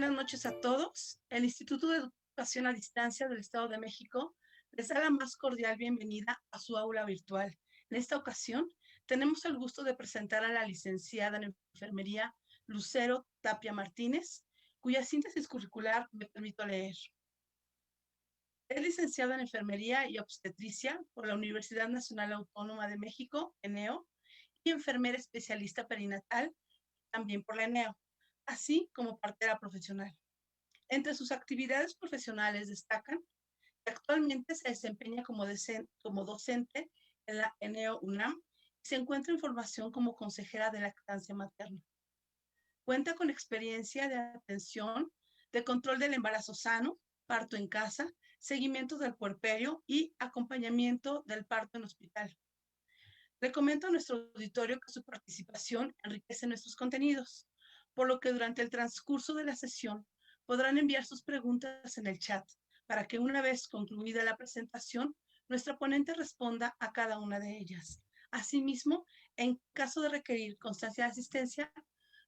buenas noches a todos. El Instituto de Educación a Distancia del Estado de México les da la más cordial bienvenida a su aula virtual. En esta ocasión, tenemos el gusto de presentar a la licenciada en Enfermería Lucero Tapia Martínez, cuya síntesis curricular me permito leer. Es licenciada en Enfermería y Obstetricia por la Universidad Nacional Autónoma de México, ENEO, y enfermera especialista perinatal, también por la ENEO, así como partera profesional. Entre sus actividades profesionales destacan que actualmente se desempeña como docente en la ENEO UNAM y se encuentra en formación como consejera de lactancia materna. Cuenta con experiencia de atención, de control del embarazo sano, parto en casa, seguimiento del puerperio y acompañamiento del parto en hospital. Recomiendo a nuestro auditorio que su participación enriquece nuestros contenidos, por lo que durante el transcurso de la sesión podrán enviar sus preguntas en el chat para que una vez concluida la presentación, nuestra ponente responda a cada una de ellas. Asimismo, en caso de requerir constancia de asistencia,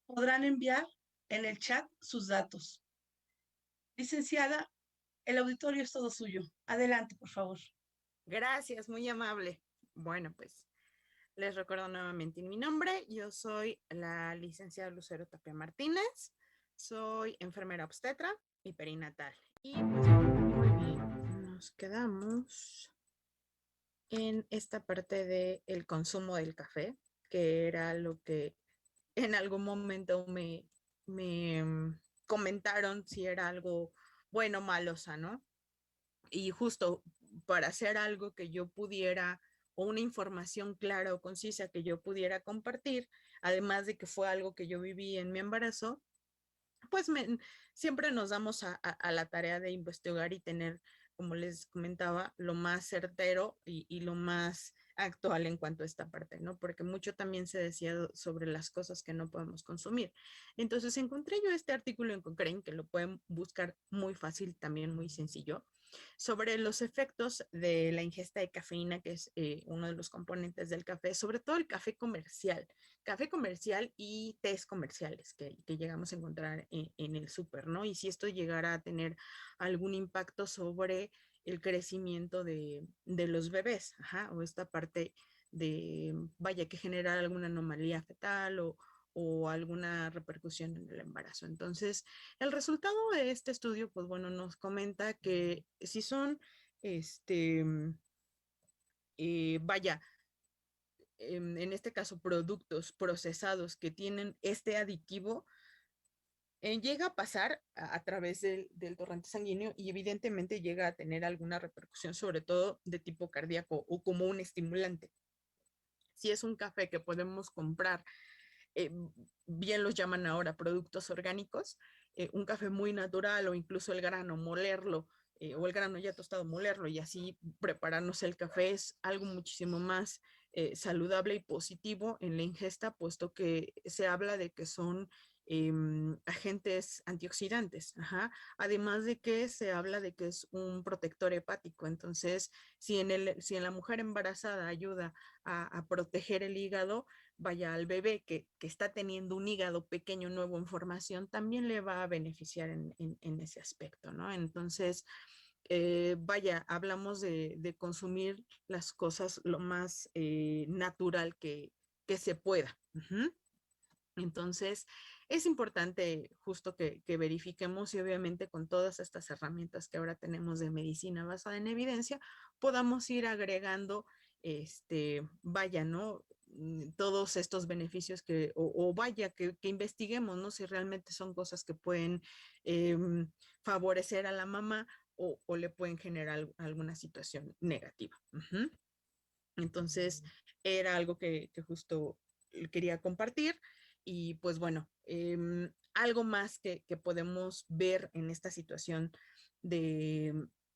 podrán enviar en el chat sus datos. Licenciada, el auditorio es todo suyo. Adelante, por favor. Gracias, muy amable. Bueno, pues les recuerdo nuevamente mi nombre. Yo soy la licenciada Lucero Tapia Martínez. Soy enfermera obstetra y perinatal. Y pues muy bien, nos quedamos en esta parte del consumo del café, que era lo que en algún momento me comentaron si era algo bueno, malo, sano. Y justo para hacer algo que yo pudiera, o una información clara o concisa que yo pudiera compartir, además de que fue algo que yo viví en mi embarazo, pues siempre nos damos a la tarea de investigar y tener, como les comentaba, lo más certero y lo más actual en cuanto a esta parte, ¿no? Porque mucho también se decía sobre las cosas que no podemos consumir. Entonces encontré yo este artículo en Cochrane, que lo pueden buscar muy fácil, también muy sencillo, sobre los efectos de la ingesta de cafeína, que es uno de los componentes del café, sobre todo el café comercial y tés comerciales que llegamos a encontrar en el súper, ¿no? Y si esto llegara a tener algún impacto sobre el crecimiento de los bebés, ajá, o esta parte de, vaya, que genera alguna anomalía fetal o alguna repercusión en el embarazo. Entonces, el resultado de este estudio, pues bueno, nos comenta que si son, este, vaya, en este caso, productos procesados que tienen este aditivo, llega a pasar a través del torrente sanguíneo y evidentemente llega a tener alguna repercusión, sobre todo de tipo cardíaco o como un estimulante. Si es un café que podemos comprar, eh, bien los llaman ahora productos orgánicos, un café muy natural o incluso el grano, molerlo, o el grano ya tostado, molerlo y así prepararnos el café es algo muchísimo más saludable y positivo en la ingesta, puesto que se habla de que son agentes antioxidantes, ajá. Además de que se habla de que es un protector hepático. Entonces, si en la mujer embarazada ayuda a proteger el hígado, vaya, al bebé que está teniendo un hígado pequeño nuevo en formación, también le va a beneficiar en ese aspecto, ¿no? Entonces, vaya, hablamos de consumir las cosas lo más natural que se pueda. Uh-huh. Entonces, es importante justo que verifiquemos y obviamente con todas estas herramientas que ahora tenemos de medicina basada en evidencia, podamos ir agregando, vaya, ¿no? Todos estos beneficios o vaya, que investiguemos, ¿no? Si realmente son cosas que pueden eh, favorecer a la mamá o le pueden generar alguna situación negativa. Uh-huh. Entonces, era algo que justo quería compartir. Y pues bueno, algo más que podemos ver en esta situación de,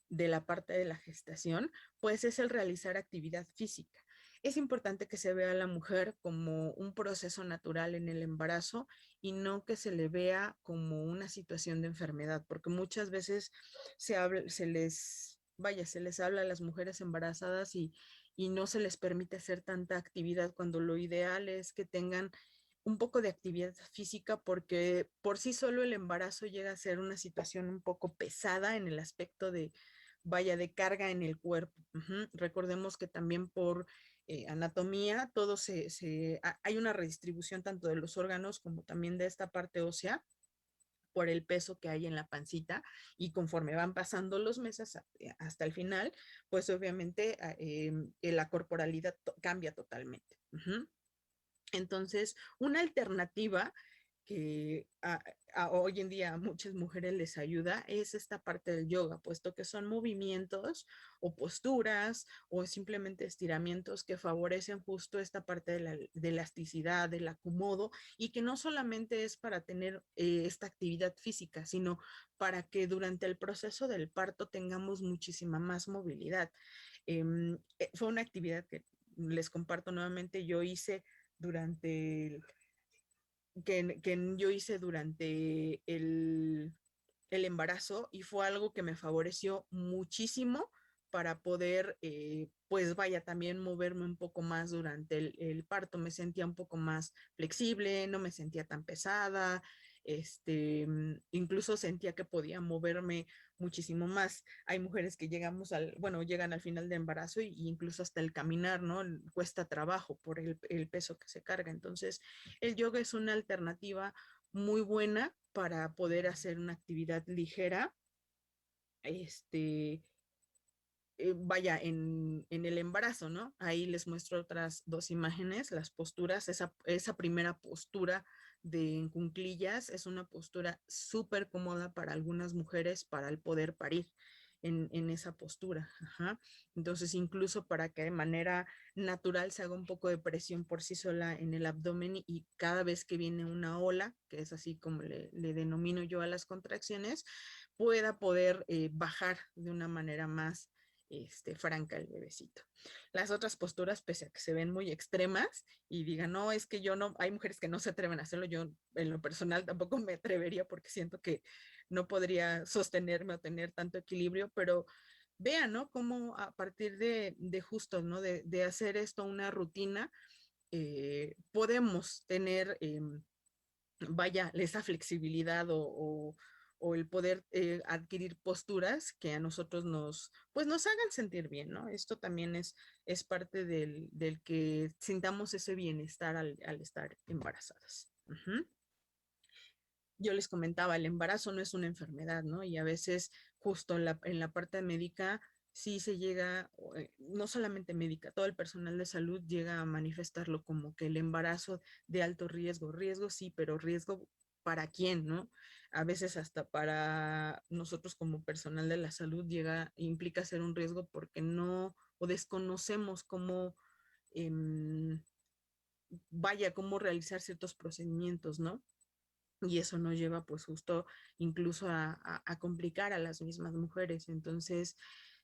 de la parte de la gestación, pues es el realizar actividad física. Es importante que se vea a la mujer como un proceso natural en el embarazo y no que se le vea como una situación de enfermedad, porque muchas veces se les habla a las mujeres embarazadas y no se les permite hacer tanta actividad cuando lo ideal es que tengan un poco de actividad física porque por sí solo el embarazo llega a ser una situación un poco pesada en el aspecto de, vaya, de carga en el cuerpo. Ujú. Recordemos que también por anatomía, todo hay una redistribución tanto de los órganos como también de esta parte ósea por el peso que hay en la pancita y conforme van pasando los meses hasta el final, pues obviamente la corporalidad cambia totalmente. Uh-huh. Entonces, una alternativa que hoy en día a muchas mujeres les ayuda es esta parte del yoga, puesto que son movimientos o posturas o simplemente estiramientos que favorecen justo esta parte de elasticidad, del acomodo y que no solamente es para tener esta actividad física, sino para que durante el proceso del parto tengamos muchísima más movilidad. Fue una actividad que les comparto nuevamente, yo hice durante que yo hice durante el embarazo y fue algo que me favoreció muchísimo para poder, pues vaya, también moverme un poco más durante el parto. Me sentía un poco más flexible, no me sentía tan pesada, incluso sentía que podía moverme muchísimo más. Hay mujeres que bueno, llegan al final de embarazo y incluso hasta el caminar, ¿no? Cuesta trabajo por el peso que se carga. Entonces, el yoga es una alternativa muy buena para poder hacer una actividad ligera, este, vaya, en el embarazo, ¿no? Ahí les muestro otras dos imágenes, las posturas, esa primera postura de en cunclillas es una postura súper cómoda para algunas mujeres para el poder parir en esa postura. Ajá. Entonces, incluso para que de manera natural se haga un poco de presión por sí sola en el abdomen y cada vez que viene una ola, que es así como le denomino yo a las contracciones, pueda poder bajar de una manera más franca el bebecito. Las otras posturas, pese a que se ven muy extremas y digan, no, es que yo no, hay mujeres que no se atreven a hacerlo, yo en lo personal tampoco me atrevería porque siento que no podría sostenerme o tener tanto equilibrio, pero vean, ¿no? Cómo a partir de justo, ¿no? De hacer esto una rutina, podemos tener vaya, esa flexibilidad o el poder adquirir posturas que a nosotros pues nos hagan sentir bien, ¿no? Esto también es parte del que sintamos ese bienestar al estar embarazadas. Ujú. Yo les comentaba, el embarazo no es una enfermedad, ¿no? Y a veces justo en la parte médica sí se llega, no solamente médica, todo el personal de salud llega a manifestarlo como que el embarazo de alto riesgo, riesgo sí, pero riesgo para quién, ¿no? A veces hasta para nosotros como personal de la salud implica ser un riesgo porque no o desconocemos cómo, em, vaya, cómo realizar ciertos procedimientos, ¿no? Y eso nos lleva pues justo incluso a complicar a las mismas mujeres. Entonces,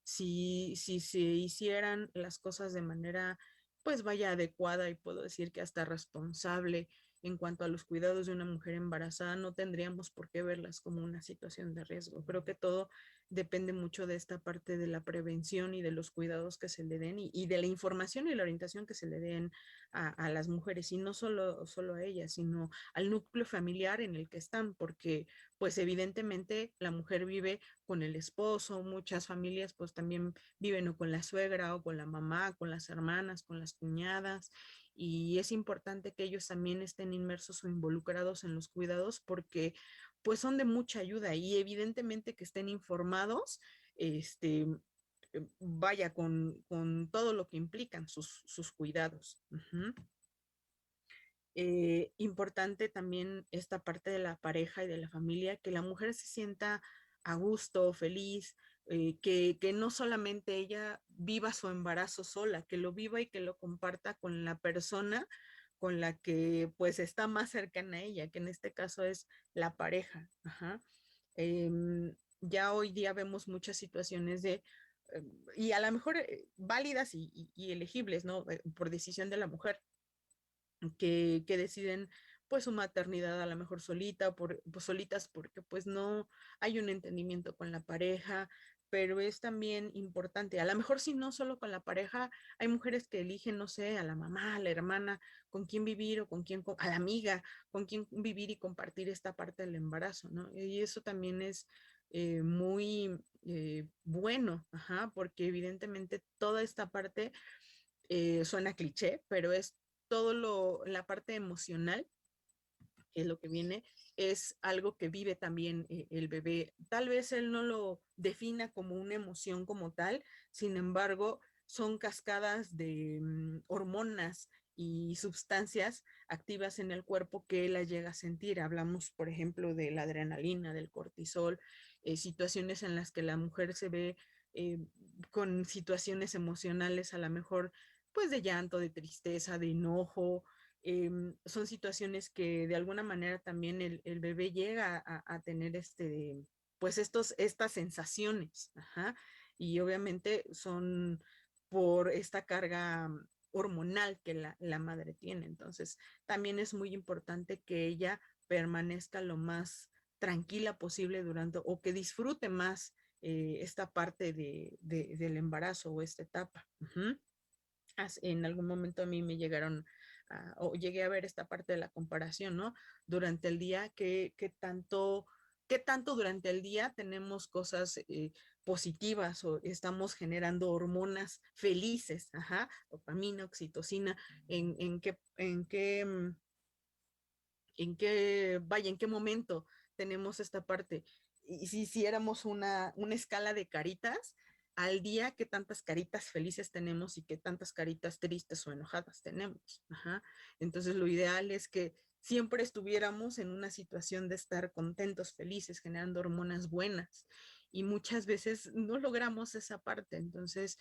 si se hicieran las cosas de manera pues vaya adecuada y puedo decir que hasta responsable en cuanto a los cuidados de una mujer embarazada, no tendríamos por qué verlas como una situación de riesgo. Creo que todo depende mucho de esta parte de la prevención y de los cuidados que se le den y de la información y la orientación que se le den a las mujeres y no solo a ellas, sino al núcleo familiar en el que están, porque pues evidentemente la mujer vive con el esposo, muchas familias pues también viven o con la suegra o con la mamá, con las hermanas, con las cuñadas, y es importante que ellos también estén inmersos o involucrados en los cuidados porque pues son de mucha ayuda y evidentemente que estén informados, vaya con todo lo que implican sus cuidados. Uh-huh. Importante también esta parte de la pareja y de la familia, que la mujer se sienta a gusto, feliz, que no solamente ella viva su embarazo sola, que lo viva y que lo comparta con la persona con la que pues está más cercana a ella, que en este caso es la pareja. Ajá. Ya hoy día vemos muchas situaciones y a lo mejor válidas y elegibles, ¿no? Por decisión de la mujer que deciden pues su maternidad a lo mejor solita, pues solitas porque pues no hay un entendimiento con la pareja, pero es también importante. A lo mejor si no solo con la pareja, hay mujeres que eligen, no sé, a la mamá, a la hermana, con quién vivir o con quién, a la amiga, con quién vivir y compartir esta parte del embarazo, ¿no? Y eso también es muy bueno, ajá, porque evidentemente toda esta parte suena cliché, pero es todo la parte emocional, que es lo que viene, es algo que vive también el bebé. Tal vez él no lo defina como una emoción como tal, sin embargo, son cascadas de hormonas y sustancias activas en el cuerpo que él las llega a sentir. Hablamos, por ejemplo, de la adrenalina, del cortisol, situaciones en las que la mujer se ve eh, con situaciones emocionales a lo mejor pues de llanto, de tristeza, de enojo, son situaciones que de alguna manera también el bebé llega a tener pues estas sensaciones, ajá, y obviamente son por esta carga hormonal que la madre tiene. Entonces, también es muy importante que ella permanezca lo más tranquila posible durante o que disfrute más esta parte del embarazo o esta etapa. Uh-huh. En algún momento a mí me llegaron o llegué a ver esta parte de la comparación, ¿no? Durante el día, qué tanto durante el día tenemos cosas positivas o estamos generando hormonas felices, ajá, dopamina, oxitocina, en qué momento tenemos esta parte. Y si hiciéramos una escala de caritas, al día, qué tantas caritas felices tenemos y qué tantas caritas tristes o enojadas tenemos. Ajá. Entonces, lo ideal es que siempre estuviéramos en una situación de estar contentos, felices, generando hormonas buenas. Y muchas veces no logramos esa parte. Entonces,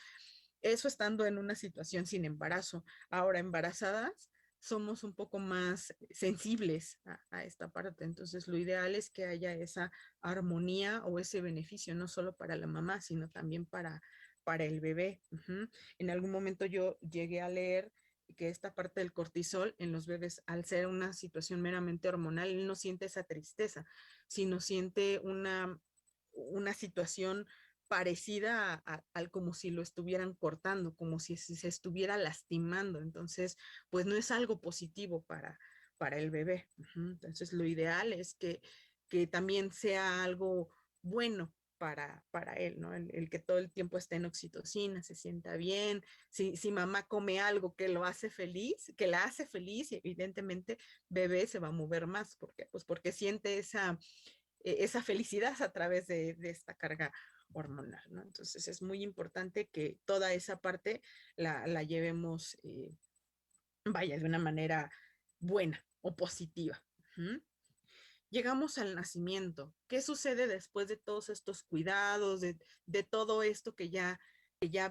eso estando en una situación sin embarazo. Ahora, embarazadas, somos un poco más sensibles a esta parte. Entonces, lo ideal es que haya esa armonía o ese beneficio, no solo para la mamá, sino también para el bebé. Uh-huh. En algún momento yo llegué a leer que esta parte del cortisol en los bebés, al ser una situación meramente hormonal, él no siente esa tristeza, sino siente una situación parecida al como si lo estuvieran cortando, como si se estuviera lastimando. Entonces, pues no es algo positivo para el bebé. Uh-huh. Entonces, lo ideal es que también sea algo bueno para él, ¿no? El que todo el tiempo esté en oxitocina, se sienta bien, si mamá come algo que lo hace feliz, que la hace feliz, evidentemente bebé se va a mover más, porque pues porque siente esa felicidad a través de esta carga hormonal, ¿no? Entonces es muy importante que toda esa parte la llevemos, vaya, de una manera buena o positiva. Uh-huh. Llegamos al nacimiento. ¿Qué sucede después de todos estos cuidados, de todo esto que ya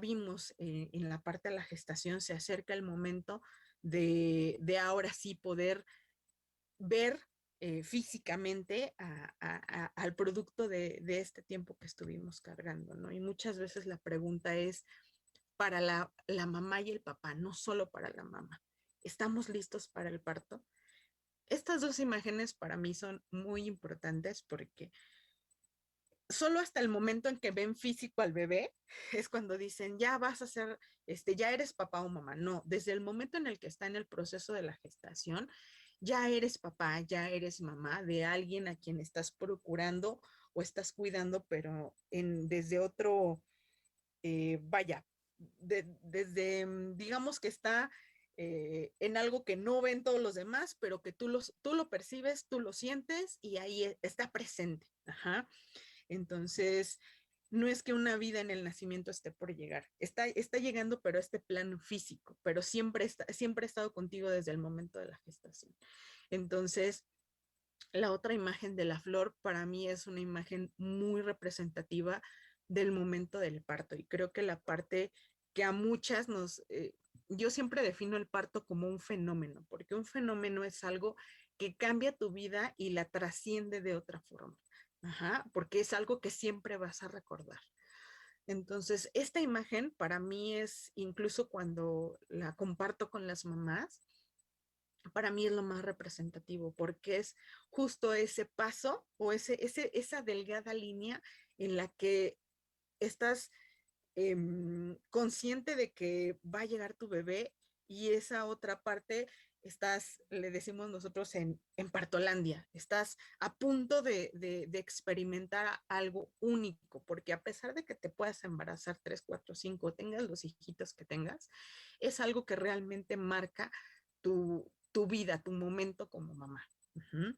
vimos en la parte de la gestación? Se acerca el momento de ahora sí poder ver físicamente al producto de este tiempo que estuvimos cargando, ¿no? Y muchas veces la pregunta es para la mamá y el papá, no solo para la mamá. ¿Estamos listos para el parto? Estas dos imágenes para mí son muy importantes porque solo hasta el momento en que ven físico al bebé es cuando dicen, ya vas a ser, ya eres papá o mamá. No, desde el momento en el que está en el proceso de la gestación, ya eres papá, ya eres mamá de alguien a quien estás procurando o estás cuidando, pero desde otro, vaya, desde, digamos que está en algo que no ven todos los demás, pero que tú lo percibes, tú lo sientes y ahí está presente. Ajá. Entonces, no es que una vida en el nacimiento esté por llegar, está llegando, pero a este plano físico, pero siempre ha estado contigo desde el momento de la gestación. Entonces, la otra imagen de la flor para mí es una imagen muy representativa del momento del parto y creo que la parte que a muchas yo siempre defino el parto como un fenómeno, porque un fenómeno es algo que cambia tu vida y la trasciende de otra forma. Ajá, porque es algo que siempre vas a recordar. Entonces, esta imagen para mí es, incluso cuando la comparto con las mamás, para mí es lo más representativo, porque es justo ese paso o esa delgada línea en la que estás consciente de que va a llegar tu bebé y esa otra parte estás, le decimos nosotros en partolandia, estás a punto de experimentar algo único, porque a pesar de que te puedas embarazar 3, 4, 5, tengas los hijitos que tengas, es algo que realmente marca tu vida, tu momento como mamá. Uh-huh.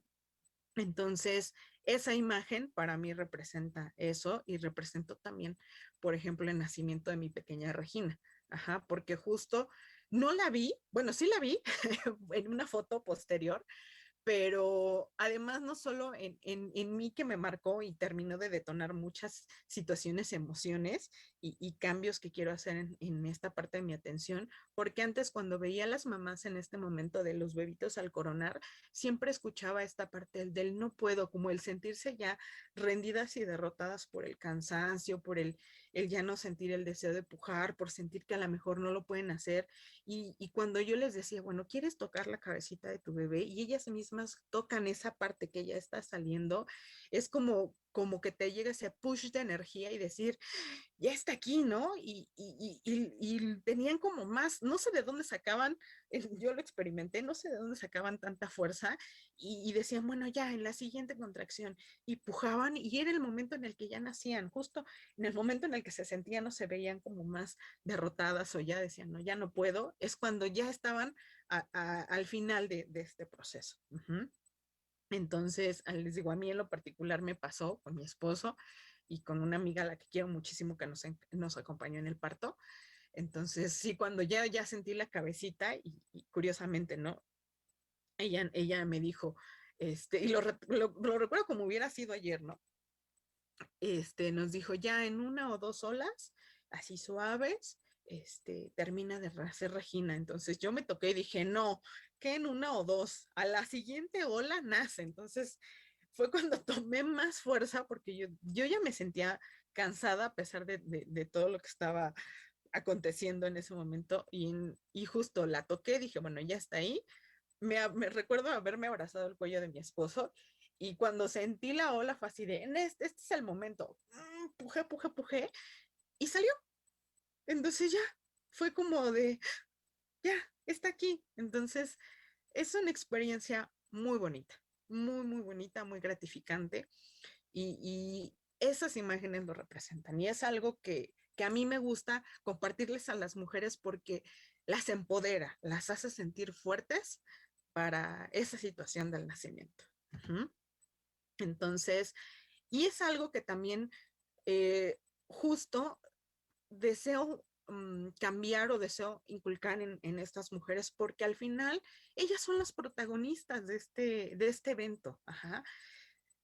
Entonces, esa imagen para mí representa eso y representó también, por ejemplo, el nacimiento de mi pequeña Regina. Ajá, porque justo no la vi, bueno, sí la vi en una foto posterior, pero además no solo en mí que me marcó y terminó de detonar muchas situaciones, emociones y cambios que quiero hacer en esta parte de mi atención, porque antes cuando veía a las mamás en este momento de los bebitos al coronar, siempre escuchaba esta parte del no puedo, como el sentirse ya rendidas y derrotadas por el cansancio, por el ya no sentir el deseo de pujar, por sentir que a lo mejor no lo pueden hacer. Y cuando yo les decía, bueno, ¿quieres tocar la cabecita de tu bebé? Y ellas mismas tocan esa parte que ya está saliendo, es como que te llega ese push de energía y decir, ya está aquí, ¿no? Y tenían como más, no sé de dónde sacaban, yo lo experimenté, no sé de dónde sacaban tanta fuerza y decían, bueno, ya en la siguiente contracción, y pujaban y era el momento en el que ya nacían, justo en el momento en el que se sentían o se veían como más derrotadas o ya decían, no, ya no puedo, es cuando ya estaban al final de este proceso. Uh-huh. Entonces, les digo, a mí en lo particular me pasó con mi esposo y con una amiga a la que quiero muchísimo que nos acompañó en el parto. Entonces, sí, cuando ya sentí la cabecita y curiosamente, ¿no? Ella me dijo, y lo recuerdo como hubiera sido ayer, ¿no? Nos dijo, ya en 1 o 2 olas, así suaves, termina de hacer Regina. Entonces yo me toqué y dije, no, que en 1 o 2, a la siguiente ola nace. Entonces fue cuando tomé más fuerza porque yo ya me sentía cansada a pesar de todo lo que estaba aconteciendo en ese momento y justo la toqué, dije, bueno, ya está ahí. Me recuerdo haberme abrazado el cuello de mi esposo y cuando sentí la ola fue así de, este es el momento, pujé, pujé, pujé y salió. Entonces ya fue como de, ya, está aquí. Entonces es una experiencia muy bonita, muy, muy bonita, muy gratificante y esas imágenes lo representan y es algo que a mí me gusta compartirles a las mujeres porque las empodera, las hace sentir fuertes para esa situación del nacimiento. Uh-huh. Entonces, y es algo que también justo deseo cambiar o deseo inculcar en estas mujeres porque al final ellas son las protagonistas de este evento. Ajá.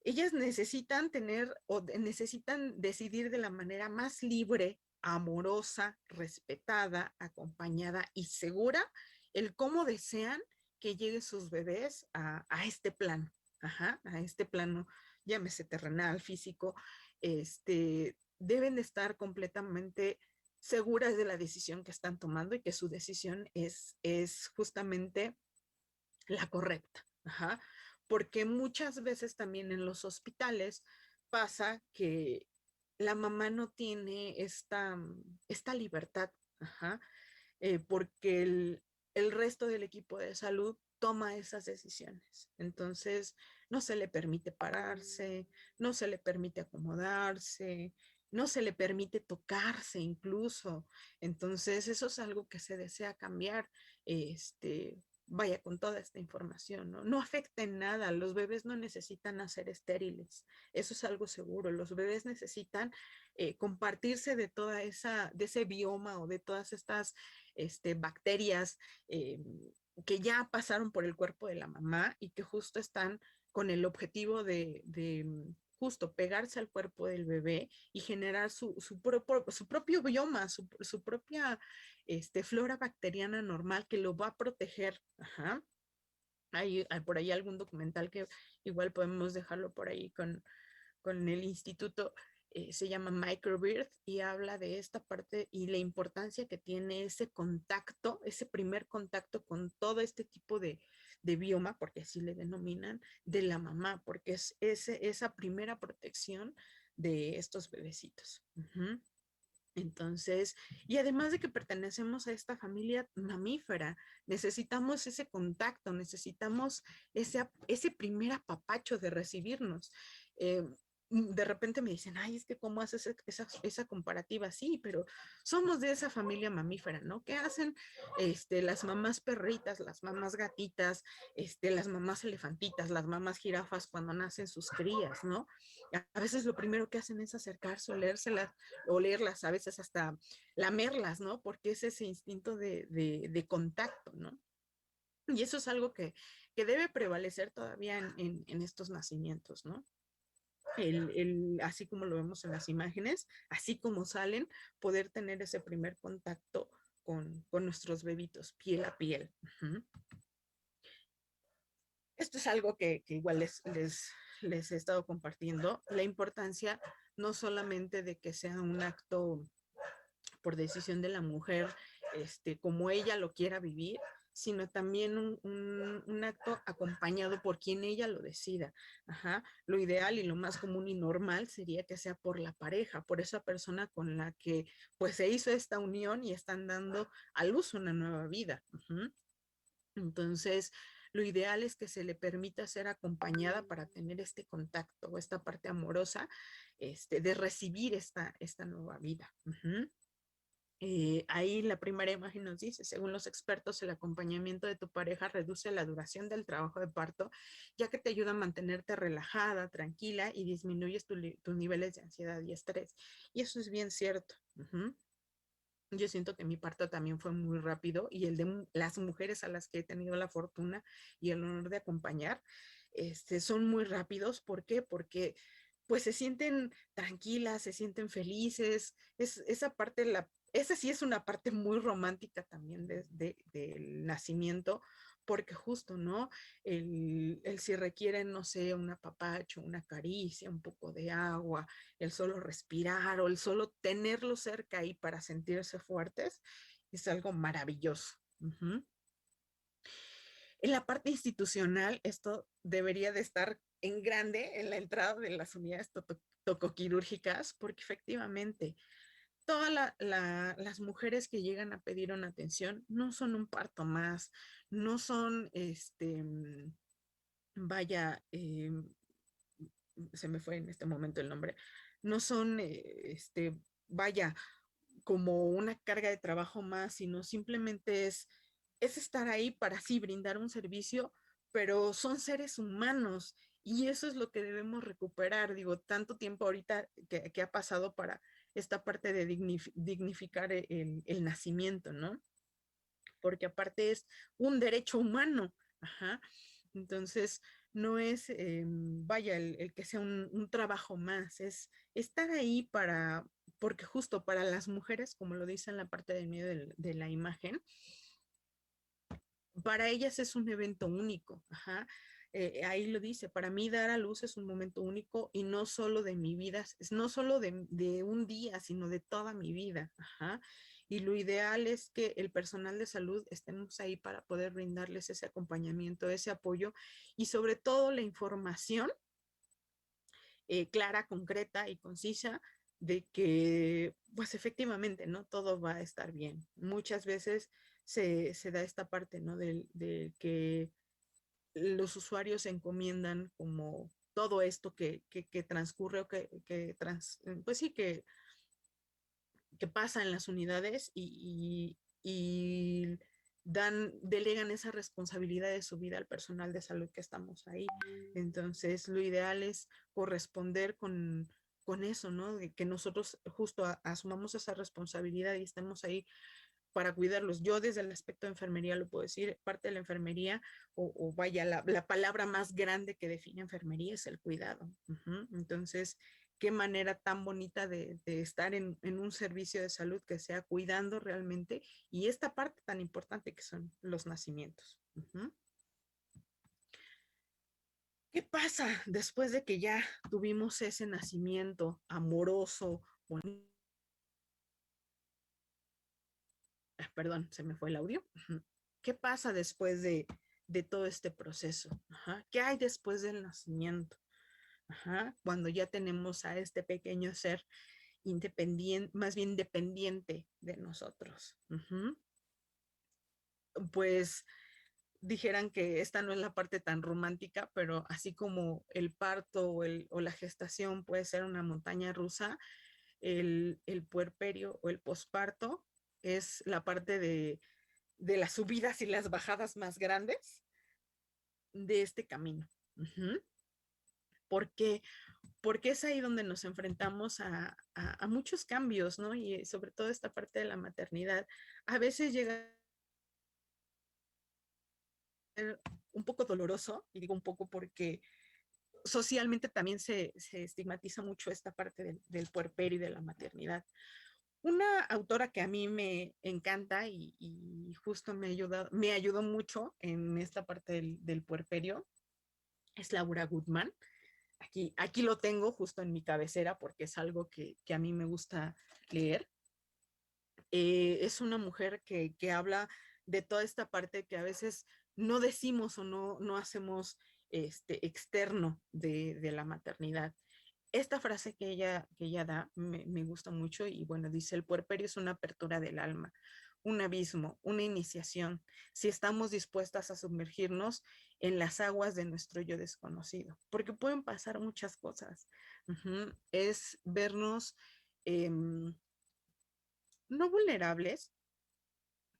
Ellas necesitan tener o necesitan decidir de la manera más libre, amorosa, respetada, acompañada y segura el cómo desean que lleguen sus bebés a este plano, ajá, a este plano, llámese terrenal, físico, deben de estar completamente seguras de la decisión que están tomando y que su decisión es justamente la correcta. Ajá. Porque muchas veces también en los hospitales pasa que la mamá no tiene esta libertad, ajá, porque el resto del equipo de salud toma esas decisiones. Entonces, no se le permite pararse, no se le permite acomodarse, no se le permite tocarse incluso. Entonces, eso es algo que se desea cambiar. Vaya con toda esta información, ¿no? No afecta en nada, los bebés no necesitan nacer estériles, eso es algo seguro, los bebés necesitan compartirse de ese bioma o de todas estas bacterias que ya pasaron por el cuerpo de la mamá y que justo están con el objetivo de justo pegarse al cuerpo del bebé y generar su propio bioma, su propia flora bacteriana normal que lo va a proteger. Ajá. Hay por ahí algún documental que igual podemos dejarlo por ahí con el instituto, se llama Microbirth y habla de esta parte y la importancia que tiene ese contacto, ese primer contacto con todo este tipo de bioma, porque así le denominan, de la mamá, porque es esa primera protección de estos bebecitos. Uh-huh. Entonces, y además de que pertenecemos a esta familia mamífera, necesitamos ese contacto, necesitamos ese primer apapacho de recibirnos. Eh, de repente me dicen, ay, es que cómo haces esa comparativa. Sí, pero somos de esa familia mamífera, ¿no? ¿Qué hacen las mamás perritas, las mamás gatitas, las mamás elefantitas, las mamás jirafas cuando nacen sus crías, ¿no? A veces lo primero que hacen es acercarse, olerlas, a veces hasta lamerlas, ¿no? Porque es ese instinto de contacto, ¿no? Y eso es algo que debe prevalecer todavía en estos nacimientos, ¿no? Así como lo vemos en las imágenes, así como salen, poder tener ese primer contacto con nuestros bebitos, piel a piel. Uh-huh. Esto es algo que igual les he estado compartiendo, la importancia no solamente de que sea un acto por decisión de la mujer, como ella lo quiera vivir, sino también un acto acompañado por quien ella lo decida. Ajá. Lo ideal y lo más común y normal sería que sea por la pareja, por esa persona con la que pues se hizo esta unión y están dando a luz una nueva vida. Uh-huh. Entonces, lo ideal es que se le permita ser acompañada para tener este contacto o esta parte amorosa, de recibir esta nueva vida. Uh-huh. Ahí la primera imagen nos dice, según los expertos, el acompañamiento de tu pareja reduce la duración del trabajo de parto, ya que te ayuda a mantenerte relajada, tranquila y disminuyes tus niveles de ansiedad y estrés. Y eso es bien cierto. Uh-huh. Yo siento que mi parto también fue muy rápido y el de las mujeres a las que he tenido la fortuna y el honor de acompañar, son muy rápidos. ¿Por qué? Porque pues se sienten tranquilas, se sienten felices. Esa parte, esa sí es una parte muy romántica también del nacimiento, porque justo, ¿no? Si requieren, no sé, un apapacho, una caricia, un poco de agua, el solo respirar o el solo tenerlo cerca ahí para sentirse fuertes, es algo maravilloso. Uh-huh. En la parte institucional, esto debería de estar en grande en la entrada de las unidades tocoquirúrgicas, porque efectivamente todas las mujeres que llegan a pedir una atención no son un parto más, no son, vaya, se me fue en este momento el nombre, no son, vaya, como una carga de trabajo más, sino simplemente es estar ahí para sí brindar un servicio, pero son seres humanos y eso es lo que debemos recuperar. Digo, tanto tiempo ahorita que ha pasado para esta parte de dignificar el nacimiento, ¿no? Porque aparte es un derecho humano. Ajá. Entonces, no es, vaya, el que sea un trabajo más, es estar ahí porque justo para las mujeres, como lo dice en la parte de medio de la imagen, para ellas es un evento único. Ajá. Ahí lo dice, para mí dar a luz es un momento único y no solo de mi vida, no solo de un día, sino de toda mi vida. Ajá. Y lo ideal es que el personal de salud estemos ahí para poder brindarles ese acompañamiento, ese apoyo y sobre todo la información clara, concreta y concisa de que, pues efectivamente, ¿no? Todo va a estar bien. Muchas veces se da esta parte, ¿no? De que los usuarios se encomiendan como todo esto que transcurre o pues sí, que pasa en las unidades y delegan esa responsabilidad de su vida al personal de salud que estamos ahí. Entonces, lo ideal es corresponder con eso, ¿no? De que nosotros justo asumamos esa responsabilidad y estemos ahí para cuidarlos. Yo desde el aspecto de enfermería lo puedo decir, parte de la enfermería, o vaya, la palabra más grande que define enfermería es el cuidado. Uh-huh. Entonces, qué manera tan bonita de estar en un servicio de salud que sea cuidando realmente y esta parte tan importante que son los nacimientos. Uh-huh. ¿Qué pasa después de que ya tuvimos ese nacimiento amoroso, bonito? Perdón, se me fue el audio. Uh-huh. ¿Qué pasa después de todo este proceso? Ajá. ¿Qué hay después del nacimiento? Ajá. Cuando ya tenemos a este pequeño ser independiente, más bien dependiente de nosotros. Pues dijeran que esta no es la parte tan romántica, pero así como el parto o la gestación puede ser una montaña rusa, el puerperio o el posparto es la parte de las subidas y las bajadas más grandes de este camino. ¿Por qué? Porque es ahí donde nos enfrentamos a muchos cambios, ¿no? Y sobre todo esta parte de la maternidad. A veces llega a ser un poco doloroso, y digo un poco porque socialmente también se estigmatiza mucho esta parte del puerperio y de la maternidad. Una autora que a mí me encanta y justo me ayudó mucho en esta parte del puerperio es Laura Goodman. Aquí lo tengo justo en mi cabecera porque es algo que a mí me gusta leer. Es una mujer que habla de toda esta parte que a veces no decimos o no hacemos externo de la maternidad. Esta frase que ella da me gusta mucho y bueno, dice, el puerperio es una apertura del alma, un abismo, una iniciación, si estamos dispuestas a sumergirnos en las aguas de nuestro yo desconocido, porque pueden pasar muchas cosas. Es vernos no vulnerables,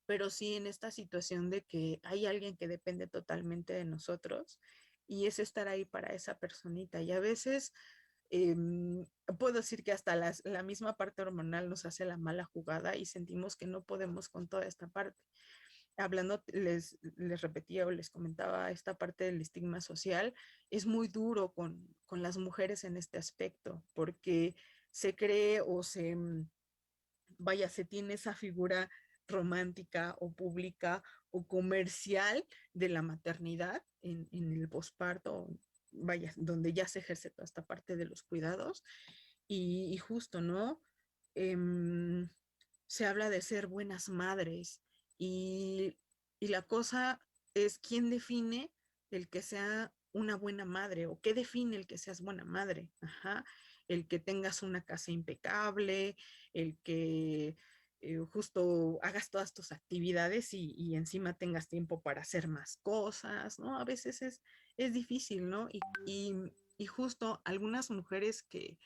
pero sí en esta situación de que hay alguien que depende totalmente de nosotros y es estar ahí para esa personita. Y a veces eh, puedo decir que hasta la misma parte hormonal nos hace la mala jugada y sentimos que no podemos con toda esta parte. Hablando, les repetía o les comentaba esta parte del estigma social, es muy duro con las mujeres en este aspecto, porque se cree o vaya, se tiene esa figura romántica o pública o comercial de la maternidad en el posparto, vaya, donde ya se ejerce toda esta parte de los cuidados. Y justo, ¿no? Em, Se habla de ser buenas madres y, y la cosa es quién define el que sea una buena madre o qué define el que seas buena madre. Ajá. El que tengas una casa impecable, el que justo hagas todas tus actividades y encima tengas tiempo para hacer más cosas, ¿no? A veces es difícil, ¿no? Y justo algunas mujeres que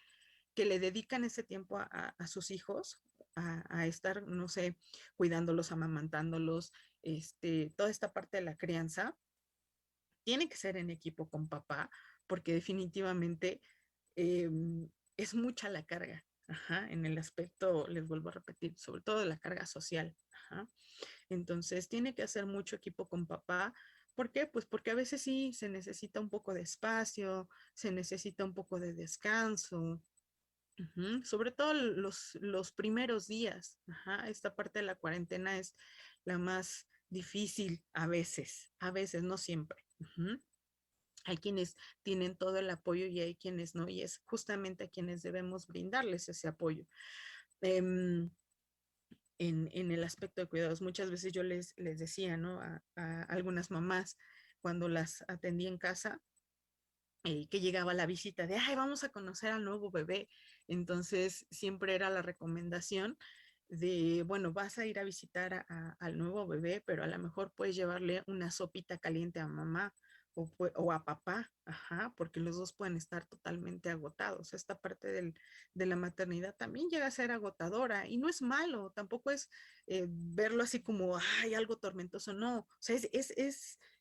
le dedican ese tiempo a sus hijos, a estar, no sé, cuidándolos, amamantándolos, toda esta parte de la crianza, tiene que ser en equipo con papá, porque definitivamente eh, es mucha la carga. Ajá, en el aspecto, les vuelvo a repetir, sobre todo de la carga social. Ajá. Entonces, tiene que hacer mucho equipo con papá. ¿Por qué? Pues porque a veces sí se necesita un poco de espacio, se necesita un poco de descanso, sobre todo los primeros días. Ajá, esta parte de la cuarentena es la más difícil a veces, no siempre. Hay quienes tienen todo el apoyo y hay quienes no, y es justamente a quienes debemos brindarles ese apoyo. Em, en el aspecto de cuidados, muchas veces yo les decía, ¿no? A algunas mamás cuando las atendí en casa, que llegaba la visita de, ay, vamos a conocer al nuevo bebé. Entonces, siempre era la recomendación de, bueno, vas a ir a visitar al nuevo bebé, pero a lo mejor puedes llevarle una sopita caliente a mamá o a papá, ajá, porque los dos pueden estar totalmente agotados. Esta parte de la maternidad también llega a ser agotadora y no es malo, tampoco es verlo así como, ay, algo tormentoso, no, o sea,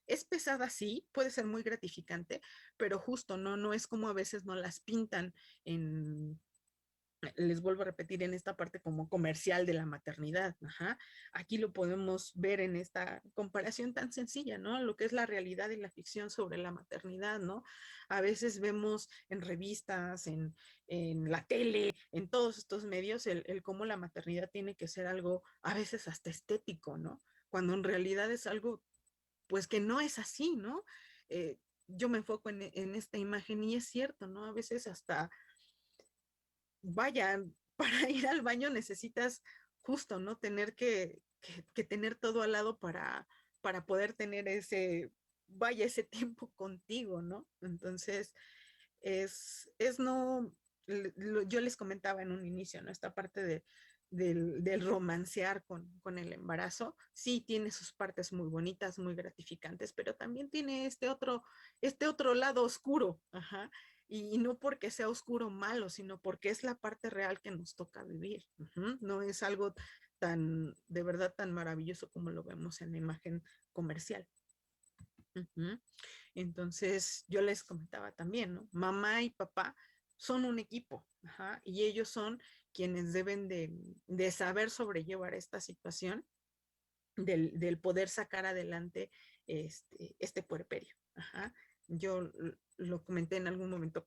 es pesada, sí, puede ser muy gratificante, pero justo no es como a veces no las pintan en, les vuelvo a repetir, en esta parte como comercial de la maternidad. Ajá. Aquí lo podemos ver en esta comparación tan sencilla, ¿no? Lo que es la realidad y la ficción sobre la maternidad, ¿no? A veces vemos en revistas, en la tele, en todos estos medios, el cómo la maternidad tiene que ser algo a veces hasta estético, ¿no? Cuando en realidad es algo pues que no es así, ¿no? Yo me enfoco en esta imagen y es cierto, ¿no? A veces hasta, vaya, para ir al baño necesitas justo, ¿no? Tener que tener todo al lado para poder tener vaya, ese tiempo contigo, ¿no? Entonces, es no, yo les comentaba en un inicio, ¿no? Esta parte del romancear con el embarazo, sí tiene sus partes muy bonitas, muy gratificantes, pero también tiene este otro lado oscuro, ajá, y no porque sea oscuro o malo, sino porque es la parte real que nos toca vivir, no es algo tan, de verdad, tan maravilloso como lo vemos en la imagen comercial. Ujú. Entonces, yo les comentaba también, ¿no? Mamá y papá son un equipo, ajá, y ellos son quienes deben de saber sobrellevar esta situación del poder sacar adelante este puerperio. Ajá. Yo lo comenté en algún momento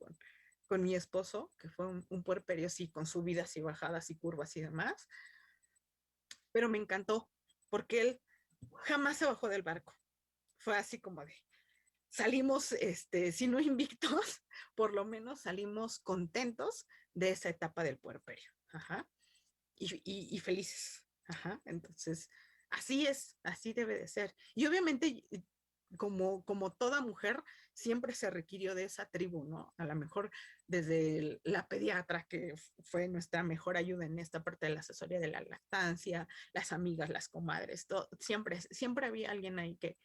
con mi esposo, que fue un puerperio, sí, con subidas y bajadas y curvas y demás, pero me encantó porque él jamás se bajó del barco. Fue así como de, salimos, si no invictos, por lo menos salimos contentos de esa etapa del puerperio. Ajá. Y felices. Ajá. Entonces, así es, así debe de ser. Y obviamente, como toda mujer, siempre se requirió de esa tribu, ¿no? A lo mejor desde la pediatra, que fue nuestra mejor ayuda en esta parte de la asesoría de la lactancia, las amigas, las comadres, todo, siempre había alguien ahí que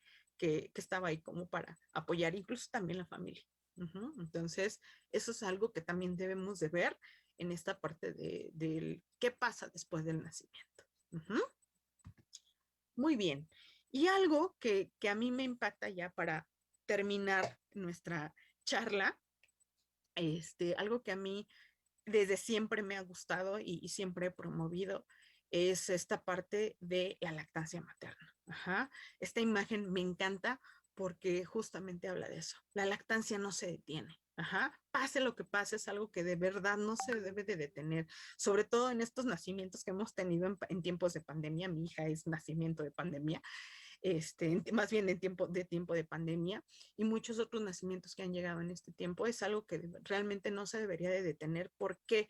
estaba ahí como para apoyar, incluso también la familia. Entonces, eso es algo que también debemos de ver en esta parte del qué pasa después del nacimiento. Muy bien. Y algo que a mí me impacta ya para terminar nuestra charla, algo que a mí desde siempre me ha gustado y siempre he promovido es esta parte de la lactancia materna. Ajá. Esta imagen me encanta porque justamente habla de eso. La lactancia no se detiene. Ajá. Pase lo que pase, es algo que de verdad no se debe de detener, sobre todo en estos nacimientos que hemos tenido en tiempos de pandemia. Mi hija es nacimiento de pandemia, más bien en tiempo de pandemia, y muchos otros nacimientos que han llegado en este tiempo. Es algo que realmente no se debería de detener. ¿Por qué?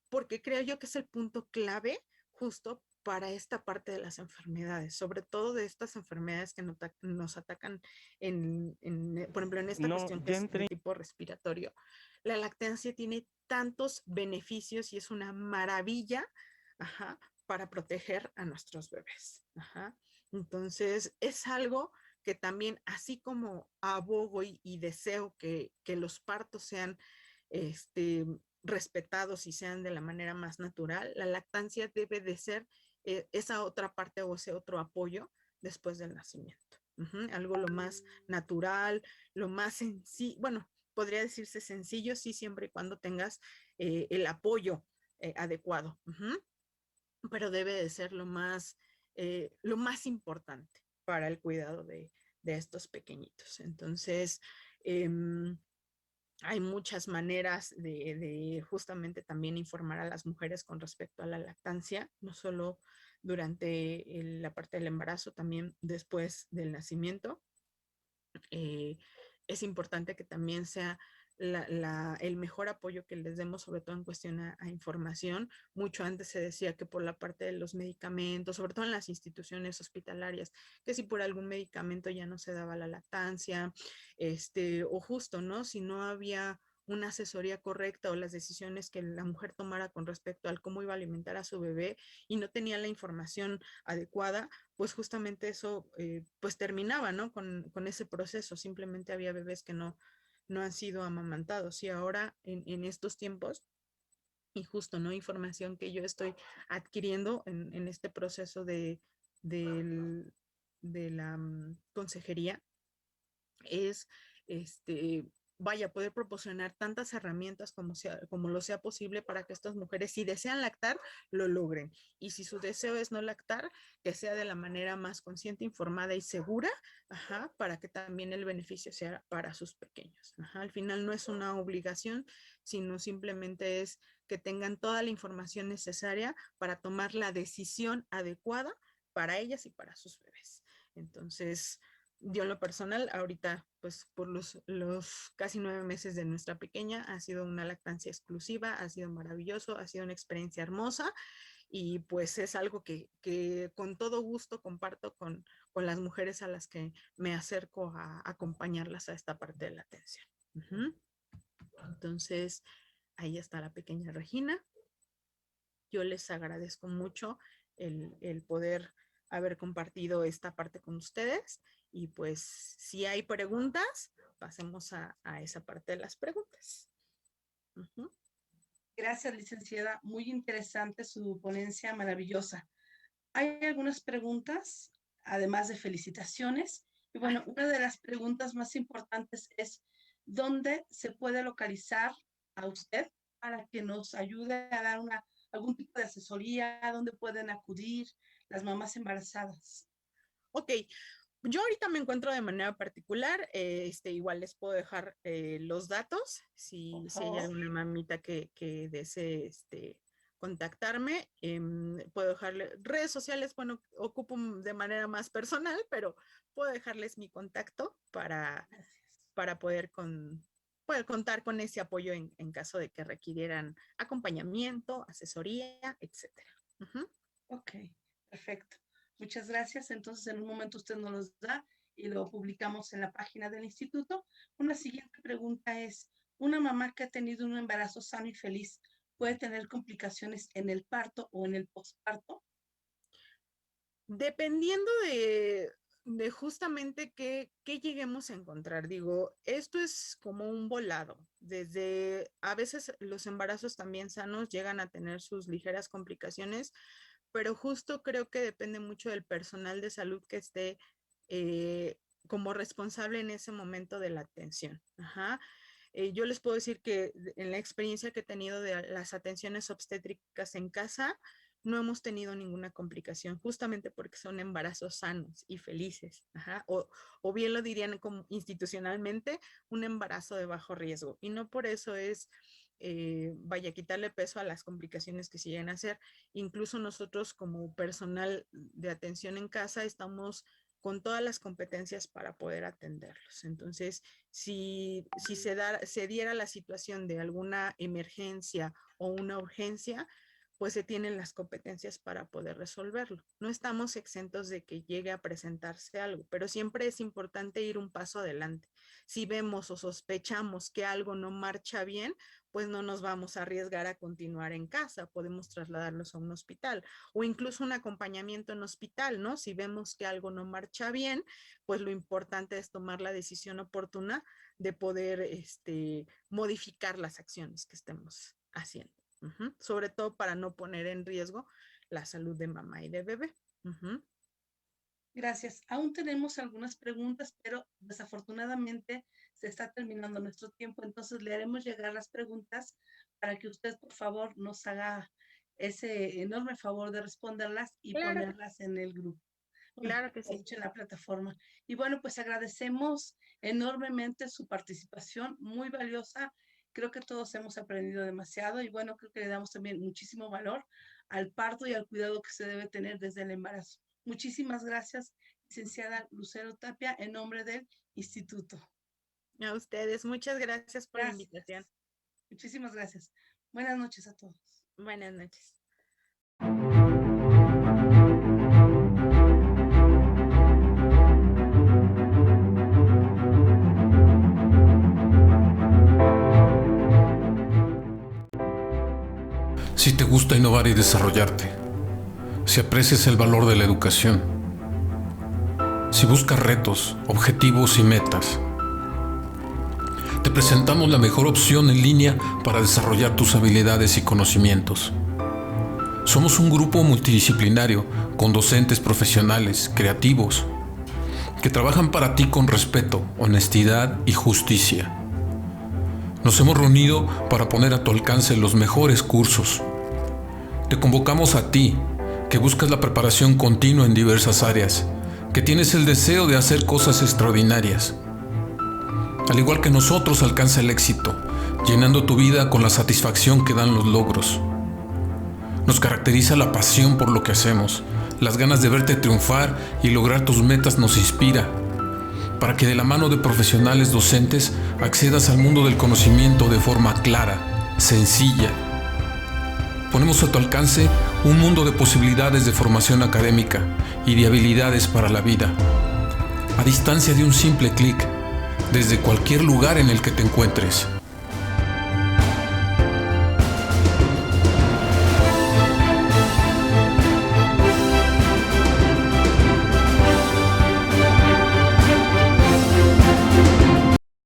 Porque creo yo que es el punto clave justo para esta parte de las enfermedades, sobre todo de estas enfermedades que nos atacan, por ejemplo, en esta No, cuestión que ya es de entré. tipo respiratorio. La lactancia tiene tantos beneficios y es una maravilla, ajá, para proteger a nuestros bebés. Ajá. Entonces, es algo que también, así como abogo y deseo que los partos sean este, respetados y sean de la manera más natural, la lactancia debe de ser esa otra parte o ese otro apoyo después del nacimiento. Algo lo más natural, lo más sencillo, bueno, podría decirse sencillo, sí, siempre y cuando tengas el apoyo adecuado, pero debe de ser lo más importante para el cuidado de estos pequeñitos. Entonces, eh, hay muchas maneras de justamente también informar a las mujeres con respecto a la lactancia, no solo durante la parte del embarazo, también después del nacimiento. Eh, es importante que también sea el mejor apoyo que les demos, sobre todo en cuestión a información. Mucho antes se decía que por la parte de los medicamentos, sobre todo en las instituciones hospitalarias, que si por algún medicamento ya no se daba la lactancia, o justo, ¿no? Si no había una asesoría correcta o las decisiones que la mujer tomara con respecto al cómo iba a alimentar a su bebé y no tenía la información adecuada, pues justamente eso pues terminaba, ¿no? Con ese proceso. Simplemente había bebés que no han sido amamantados. Y ahora en estos tiempos, y justo, ¿no? Información que yo estoy adquiriendo en este proceso del- de la consejería, es vaya, poder proporcionar tantas herramientas como lo sea posible para que estas mujeres, si desean lactar, lo logren. Y si su deseo es no lactar, que sea de la manera más consciente, informada y segura, ajá, para que también el beneficio sea para sus pequeños. Ajá. Al final no es una obligación, sino simplemente es que tengan toda la información necesaria para tomar la decisión adecuada para ellas y para sus bebés. Entonces, yo en lo personal, ahorita, pues por los casi 9 meses de nuestra pequeña, ha sido una lactancia exclusiva, ha sido maravilloso, ha sido una experiencia hermosa y pues es algo que con todo gusto comparto con las mujeres a las que me acerco a acompañarlas a esta parte de la atención. Entonces, ahí está la pequeña Regina. Yo les agradezco mucho el poder haber compartido esta parte con ustedes y pues si hay preguntas, pasemos a esa parte de las preguntas. Uh-huh. Gracias, licenciada. Muy interesante su ponencia, maravillosa. Hay algunas preguntas, además de felicitaciones. Y bueno, una de las preguntas más importantes es, ¿dónde se puede localizar a usted para que nos ayude a dar algún tipo de asesoría? ¿Dónde pueden acudir las mamás embarazadas? Ok, yo ahorita me encuentro de manera particular, igual les puedo dejar los datos, si hay alguna mamita que desee contactarme, puedo dejarle redes sociales, bueno, ocupo de manera más personal, pero puedo dejarles mi contacto para poder contar con ese apoyo en caso de que requirieran acompañamiento, asesoría, etcétera. Uh-huh. Ok, perfecto. Muchas gracias. Entonces, en un momento usted nos los da y lo publicamos en la página del instituto. Una siguiente pregunta es, ¿una mamá que ha tenido un embarazo sano y feliz puede tener complicaciones en el parto o en el posparto? Dependiendo de justamente qué lleguemos a encontrar. Digo, esto es como un volado. A veces los embarazos también sanos llegan a tener sus ligeras complicaciones, pero justo creo que depende mucho del personal de salud que esté como responsable en ese momento de la atención. Ajá. Yo les puedo decir que en la experiencia que he tenido de las atenciones obstétricas en casa, no hemos tenido ninguna complicación, justamente porque son embarazos sanos y felices. Ajá. O bien lo dirían como institucionalmente, un embarazo de bajo riesgo. Y no por eso es, quitarle peso a las complicaciones que se llegan a hacer. Incluso nosotros como personal de atención en casa estamos con todas las competencias para poder atenderlos. Entonces, si se diera la situación de alguna emergencia o una urgencia, pues se tienen las competencias para poder resolverlo. No estamos exentos de que llegue a presentarse algo, pero siempre es importante ir un paso adelante. Si vemos o sospechamos que algo no marcha bien, pues no nos vamos a arriesgar a continuar en casa, podemos trasladarlos a un hospital o incluso un acompañamiento en hospital, ¿no? Si vemos que algo no marcha bien, pues lo importante es tomar la decisión oportuna de poder modificar las acciones que estemos haciendo. Uh-huh. Sobre todo para no poner en riesgo la salud de mamá y de bebé. Uh-huh. Gracias. Aún tenemos algunas preguntas, pero desafortunadamente se está terminando nuestro tiempo, entonces le haremos llegar las preguntas para que usted, por favor, nos haga ese enorme favor de responderlas y ponerlas en el grupo. Claro que sí. En la plataforma. Y bueno, pues agradecemos enormemente su participación, muy valiosa. Creo que todos hemos aprendido demasiado y bueno, creo que le damos también muchísimo valor al parto y al cuidado que se debe tener desde el embarazo. Muchísimas gracias, licenciada Lucero Tapia, en nombre del instituto. A ustedes, muchas gracias por la invitación. Muchísimas gracias. Buenas noches a todos. Buenas noches. Si te gusta innovar y desarrollarte, si aprecias el valor de la educación, si buscas retos, objetivos y metas, te presentamos la mejor opción en línea para desarrollar tus habilidades y conocimientos. Somos un grupo multidisciplinario con docentes profesionales, creativos, que trabajan para ti con respeto, honestidad y justicia. Nos hemos reunido para poner a tu alcance los mejores cursos. Te convocamos a ti, que buscas la preparación continua en diversas áreas, que tienes el deseo de hacer cosas extraordinarias. Al igual que nosotros, alcanza el éxito, llenando tu vida con la satisfacción que dan los logros. Nos caracteriza la pasión por lo que hacemos, las ganas de verte triunfar y lograr tus metas nos inspira, para que de la mano de profesionales docentes accedas al mundo del conocimiento de forma clara, sencilla. Ponemos a tu alcance un mundo de posibilidades de formación académica y de habilidades para la vida, a distancia de un simple clic, desde cualquier lugar en el que te encuentres.